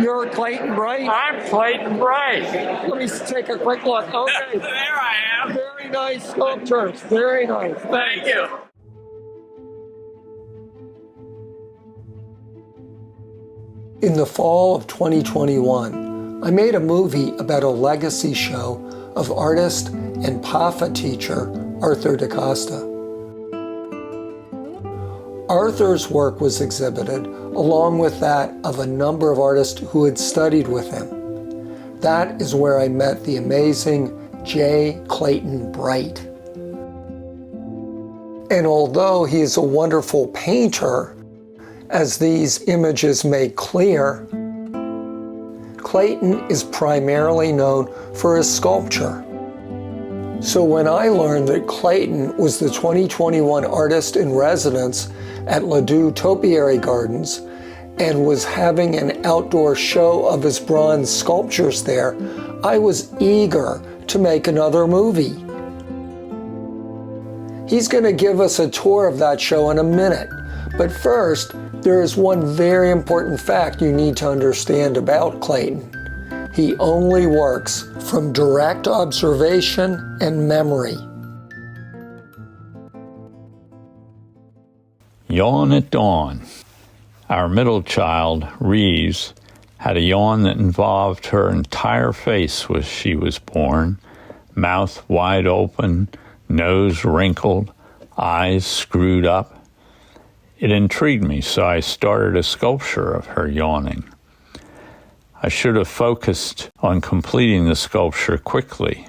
You're Clayton Bright? I'm Clayton Bright. Let me take a quick look. Okay. There I am. Very nice sculptures. Very nice. Thank you. In the fall of 2021, I made a movie about a legacy show of artist and PAFA teacher Arthur DeCosta. Arthur's work was exhibited along with that of a number of artists who had studied with him. That is where I met the amazing J. Clayton Bright. And although he is a wonderful painter, as these images make clear, Clayton is primarily known for his sculpture. So when I learned that Clayton was the 2021 artist in residence at Ladew Topiary Gardens and was having an outdoor show of his bronze sculptures there, I was eager to make another movie. He's going to give us a tour of that show in a minute, but first, there is one very important fact you need to understand about Clayton. He only works from direct observation and memory. Yawn at dawn. Our middle child, Reeves, had a yawn that involved her entire face when she was born, mouth wide open, nose wrinkled, eyes screwed up. It intrigued me, so I started a sculpture of her yawning. I should have focused on completing the sculpture quickly.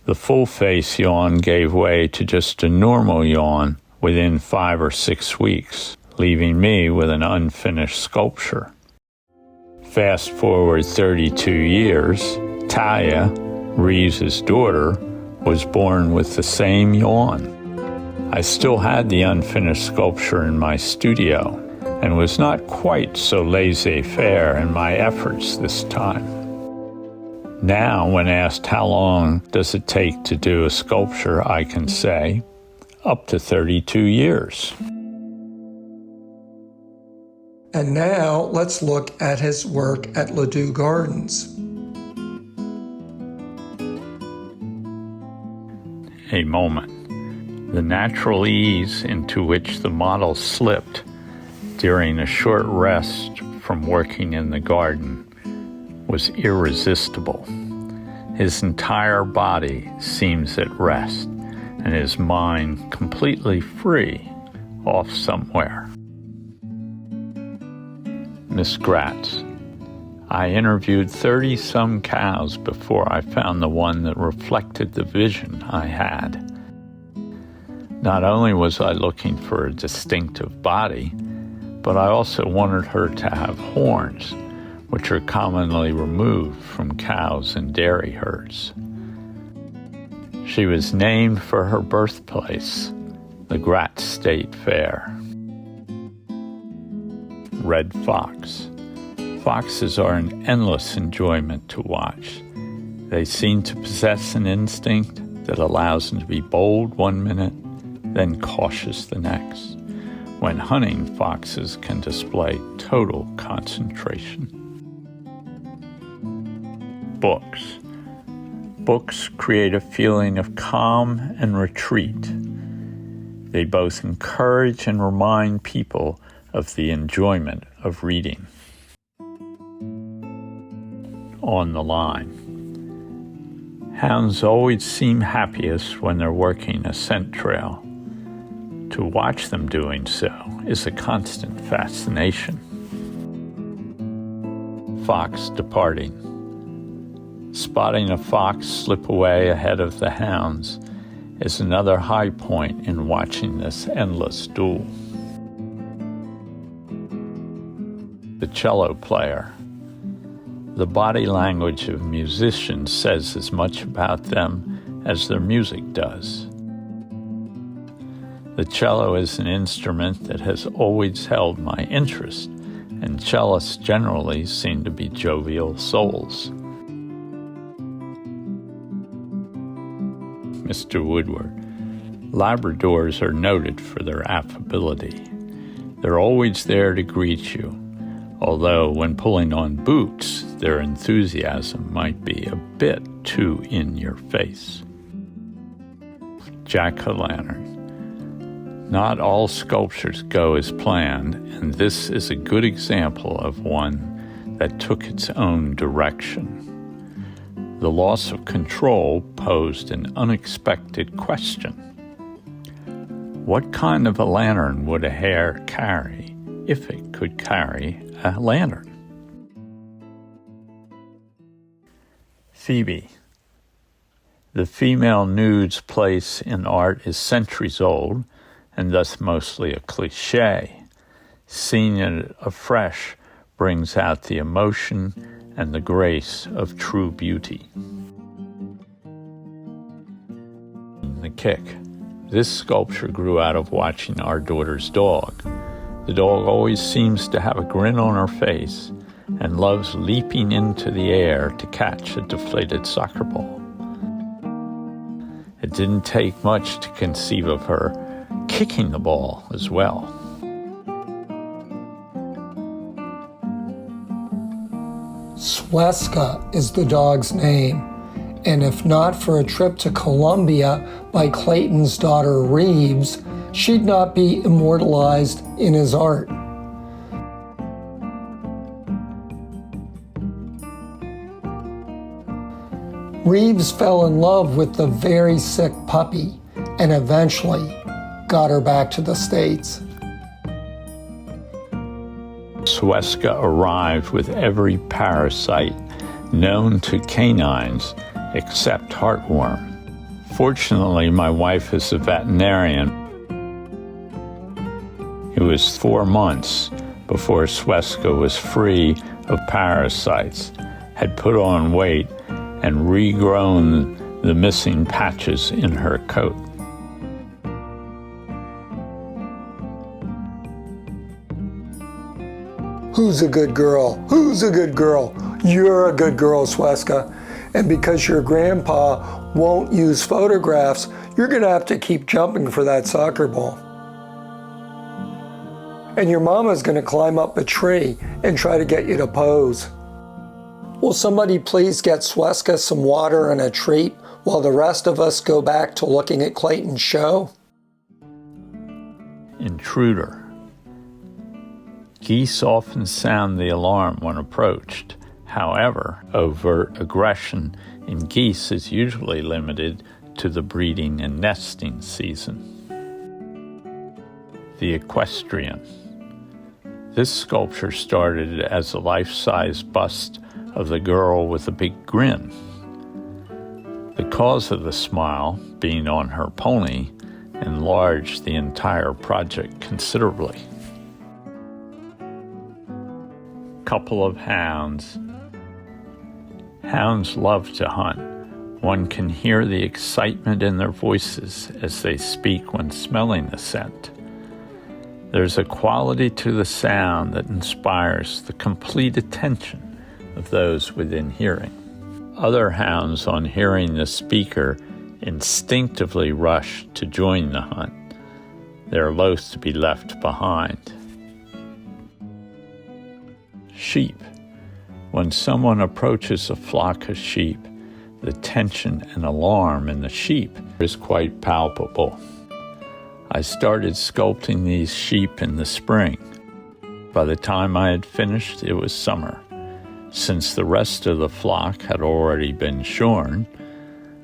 The full face yawn gave way to just a normal yawn within 5 or 6 weeks, leaving me with an unfinished sculpture. Fast forward 32 years, Talia, Reeves' daughter, was born with the same yawn. I still had the unfinished sculpture in my studio and was not quite so laissez-faire in my efforts this time. Now, when asked how long does it take to do a sculpture, I can say, up to 32 years. And now let's look at his work at Ladew Gardens. A moment. The natural ease into which the model slipped during a short rest from working in the garden was irresistible. His entire body seems at rest, and his mind completely free off somewhere. Miss Gratz. I interviewed 30-some cows before I found the one that reflected the vision I had. Not only was I looking for a distinctive body, but I also wanted her to have horns, which are commonly removed from cows in dairy herds. She was named for her birthplace, the Gratz State Fair. Red fox. Foxes are an endless enjoyment to watch. They seem to possess an instinct that allows them to be bold one minute, then cautious the next. When hunting, foxes can display total concentration. Books. Books create a feeling of calm and retreat. They both encourage and remind people of the enjoyment of reading. On the line. Hounds always seem happiest when they're working a scent trail. To watch them doing so is a constant fascination. Fox departing. Spotting a fox slip away ahead of the hounds is another high point in watching this endless duel. The cello player. The body language of musicians says as much about them as their music does. The cello is an instrument that has always held my interest, and cellists generally seem to be jovial souls. Mr. Woodward. Labradors are noted for their affability. They're always there to greet you, although when pulling on boots, their enthusiasm might be a bit too in your face. Jack-o'-lantern. Not all sculptures go as planned, and this is a good example of one that took its own direction. The loss of control posed an unexpected question. What kind of a lantern would a hare carry if it could carry a lantern? Phoebe. The female nude's place in art is centuries old, and thus mostly a cliché. Seeing it afresh brings out the emotion and the grace of true beauty. The kick. This sculpture grew out of watching our daughter's dog. The dog always seems to have a grin on her face and loves leaping into the air to catch a deflated soccer ball. It didn't take much to conceive of her kicking the ball as well. Sweska is the dog's name, and if not for a trip to Colombia by Clayton's daughter Reeves, she'd not be immortalized in his art. Reeves fell in love with the very sick puppy and eventually got her back to the States. Sweska arrived with every parasite known to canines except heartworm. Fortunately, my wife is a veterinarian. It was 4 months before Sweska was free of parasites, had put on weight, and regrown the missing patches in her coat. Who's a good girl? Who's a good girl? You're a good girl, Sweska. And because your grandpa won't use photographs, you're going to have to keep jumping for that soccer ball. And your mama's going to climb up a tree and try to get you to pose. Will somebody please get Sweska some water and a treat while the rest of us go back to looking at Clayton's show? Intruder. Geese often sound the alarm when approached. However, overt aggression in geese is usually limited to the breeding and nesting season. The Equestrian. This sculpture started as a life-size bust of the girl with a big grin. The cause of the smile, being on her pony, enlarged the entire project considerably. Couple of hounds. Hounds love to hunt. One can hear the excitement in their voices as they speak when smelling the scent. There's a quality to the sound that inspires the complete attention of those within hearing. Other hounds, on hearing the speaker, instinctively rush to join the hunt. They're loath to be left behind. Sheep. When someone approaches a flock of sheep, the tension and alarm in the sheep is quite palpable. I started sculpting these sheep in the spring. By the time I had finished, it was summer. Since the rest of the flock had already been shorn,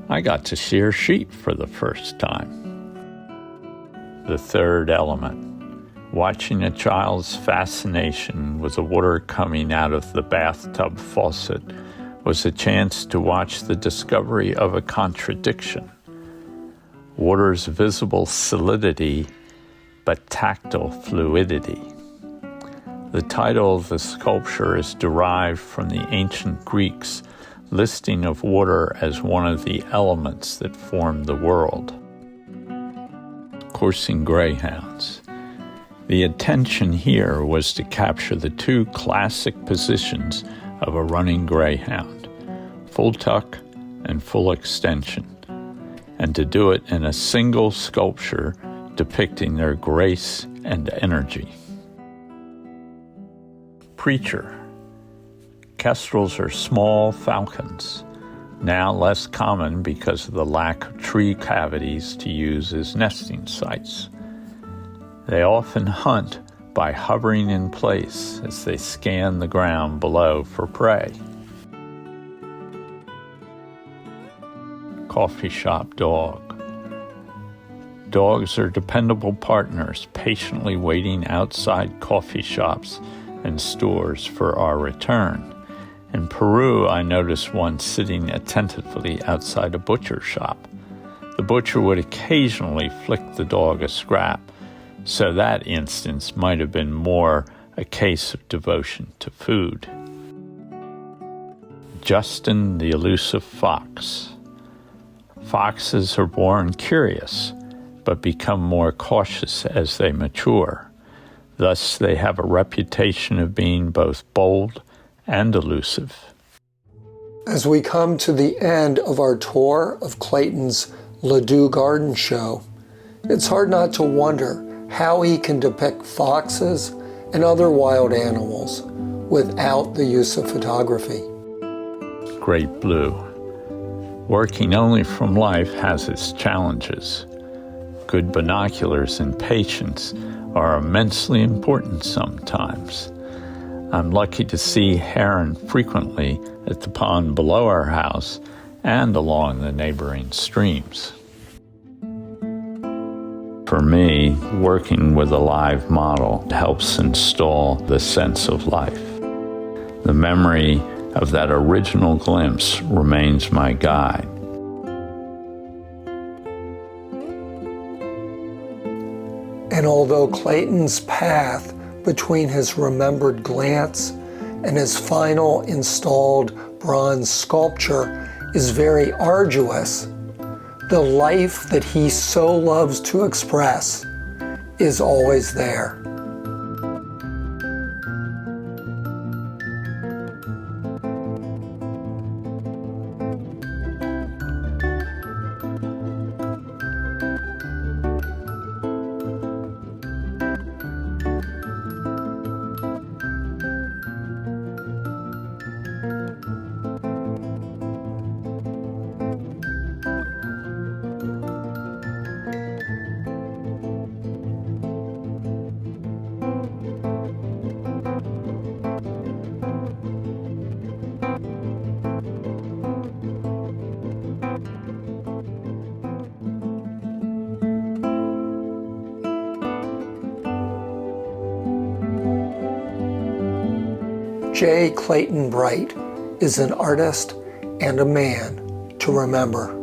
I got to shear sheep for the first time. The third element. Watching a child's fascination with the water coming out of the bathtub faucet was a chance to watch the discovery of a contradiction. Water's visible solidity, but tactile fluidity. The title of the sculpture is derived from the ancient Greeks' listing of water as one of the elements that formed the world. Coursing greyhounds. The intention here was to capture the two classic positions of a running greyhound, full tuck and full extension, and to do it in a single sculpture depicting their grace and energy. preacher. Kestrels are small falcons, now less common because of the lack of tree cavities to use as nesting sites. They often hunt by hovering in place as they scan the ground below for prey. Coffee shop dog. Dogs are dependable partners, patiently waiting outside coffee shops and stores for our return. In Peru, I noticed one sitting attentively outside a butcher shop. The butcher would occasionally flick the dog a scrap, so that instance might have been more a case of devotion to food. Justin the elusive fox. Foxes are born curious, but become more cautious as they mature. Thus, they have a reputation of being both bold and elusive. As we come to the end of our tour of Clayton's Ladew Garden Show, it's hard not to wonder how he can depict foxes and other wild animals without the use of photography. Great Blue. Working only from life has its challenges. Good binoculars and patience are immensely important sometimes. I'm lucky to see heron frequently at the pond below our house and along the neighboring streams. For me, working with a live model helps install the sense of life. The memory of that original glimpse remains my guide. And although Clayton's path between his remembered glance and his final installed bronze sculpture is very arduous, the life that he so loves to express is always there. J. Clayton Bright is an artist and a man to remember.